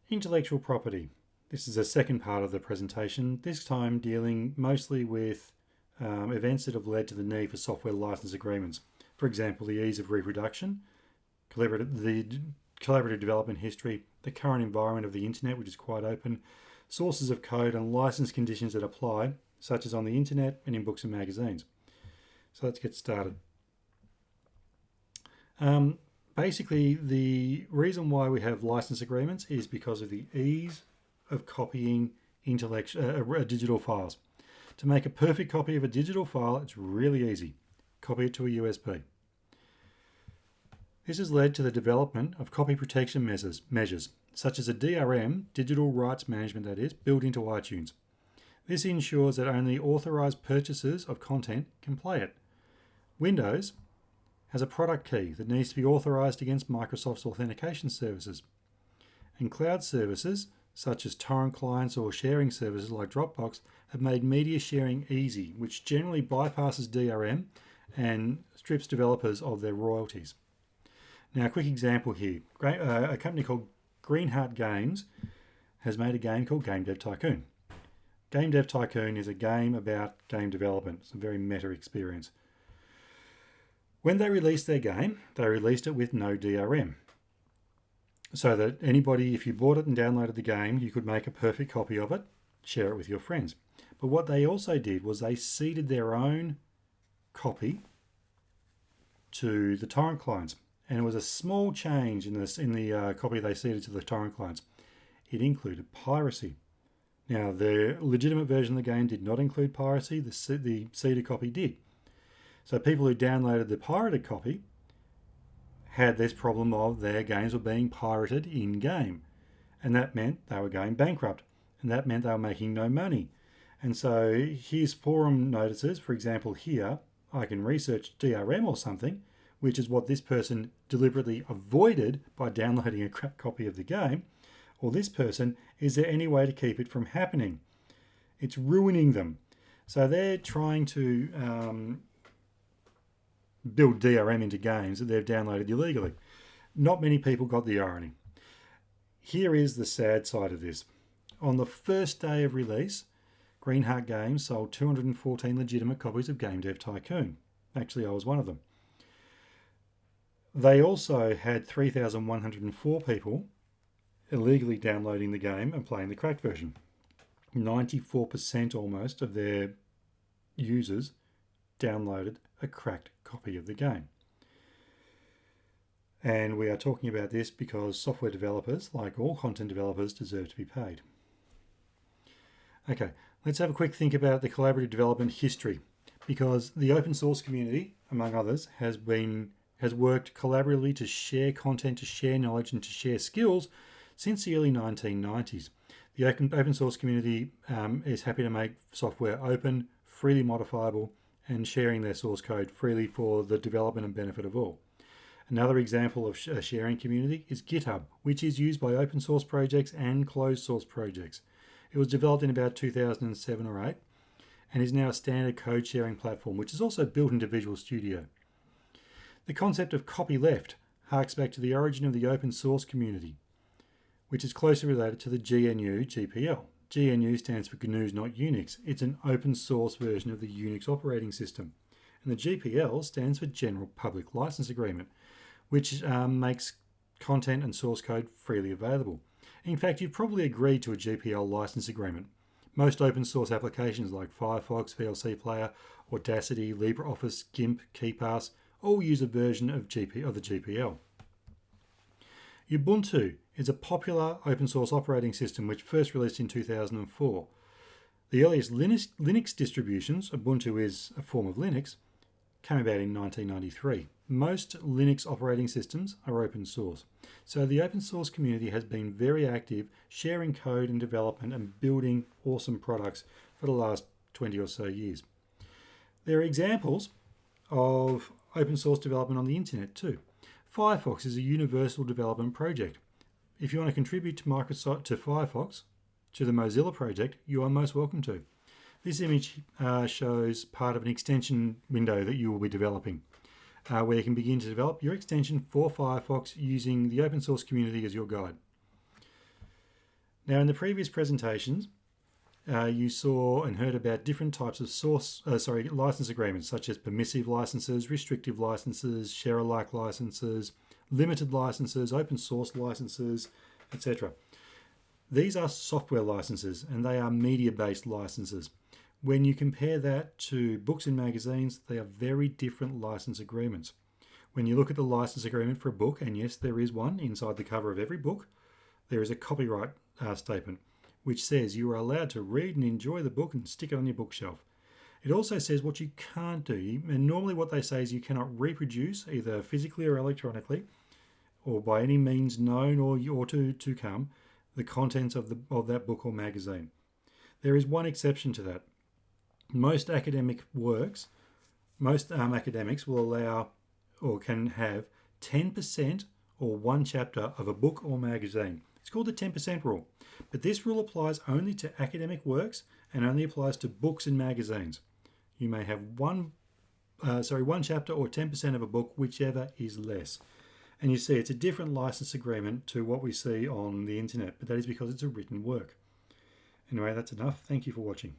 Intellectual property. This is the second part of the presentation, this time dealing mostly with events that have led to the need for software license agreements. For example, the ease of reproduction, the collaborative development history, the current environment of the internet, which is quite open, sources of code and license conditions that apply, such as on the internet and in books and magazines. So let's get started. Basically, the reason why we have license agreements is because of the ease of copying digital files. To make a perfect copy of a digital file, it's really easy. Copy it to a USB. This has led to the development of copy protection measures such as a DRM, digital rights management that is, built into iTunes. This ensures that only authorized purchasers of content can play it. Windows has a product key that needs to be authorized against Microsoft's authentication services. And cloud services, such as torrent clients or sharing services like Dropbox, have made media sharing easy, which generally bypasses DRM and strips developers of their royalties. Now, a quick example here. A company called Greenheart Games has made a game called Game Dev Tycoon. Game Dev Tycoon is a game about game development. It's a very meta experience. When they released their game, they released it with no DRM. So that anybody, if you bought it and downloaded the game, you could make a perfect copy of it, share it with your friends. But what they also did was they seeded their own copy to the torrent clients. And it was a small change in the copy they seeded to the torrent clients. It included piracy. Now, the legitimate version of the game did not include piracy. The seeded copy did. So people who downloaded the pirated copy had this problem of their games were being pirated in-game. And that meant they were going bankrupt. And that meant they were making no money. And so here's forum notices. For example, here, I can research DRM or something, which is what this person deliberately avoided by downloading a crap copy of the game. Or this person, is there any way to keep it from happening? It's ruining them. So they're trying to build DRM into games that they've downloaded illegally. Not many people got the irony. Here is the sad side of this. On the first day of release, Greenheart Games sold 214 legitimate copies of Game Dev Tycoon. Actually, I was one of them. They also had 3,104 people illegally downloading the game and playing the cracked version. 94% almost of their users downloaded a cracked copy of the game. And we are talking about this because software developers, like all content developers, deserve to be paid. Okay, let's have a quick think about the collaborative development history, because the open source community, among others, has worked collaboratively to share content, to share knowledge, and to share skills since the early 1990s. The open source community is happy to make software open, freely modifiable, and sharing their source code freely for the development and benefit of all. Another example of a sharing community is GitHub, which is used by open source projects and closed source projects. It was developed in about 2007 or 8 and is now a standard code sharing platform, which is also built into Visual Studio. The concept of copyleft harks back to the origin of the open source community, which is closely related to the GNU GPL. GNU stands for GNU's Not Unix. It's an open source version of the Unix operating system. And the GPL stands for General Public License Agreement, which makes content and source code freely available. In fact, you've probably agreed to a GPL license agreement. Most open source applications like Firefox, VLC Player, Audacity, LibreOffice, GIMP, KeyPass all use a version of the GPL. Ubuntu is a popular open source operating system which first released in 2004. The earliest Linux distributions, Ubuntu is a form of Linux, came about in 1993. Most Linux operating systems are open source. So the open source community has been very active, sharing code and development and building awesome products for the last 20 or so years. There are examples of open source development on the internet too. Firefox is a universal development project. If you want to contribute to Firefox, to the Mozilla project, you are most welcome to. This image shows part of an extension window that you will be developing, where you can begin to develop your extension for Firefox using the open source community as your guide. Now, in the previous presentations, you saw and heard about different types of license agreements, such as permissive licenses, restrictive licenses, share-alike licenses, limited licenses, open source licenses, etc. These are software licenses and they are media-based licenses. When you compare that to books and magazines, they are very different license agreements. When you look at the license agreement for a book, and yes, there is one inside the cover of every book, there is a copyright statement which says you are allowed to read and enjoy the book and stick it on your bookshelf. It also says what you can't do, and normally what they say is you cannot reproduce, either physically or electronically, or by any means known or to come, the contents of that book or magazine. There is one exception to that. Most academics will allow or can have 10% or one chapter of a book or magazine. It's called the 10% rule. But this rule applies only to academic works and only applies to books and magazines. You may have one chapter or 10% of a book, whichever is less. And you see it's a different license agreement to what we see on the internet, but that is because it's a written work. Anyway, that's enough. Thank you for watching.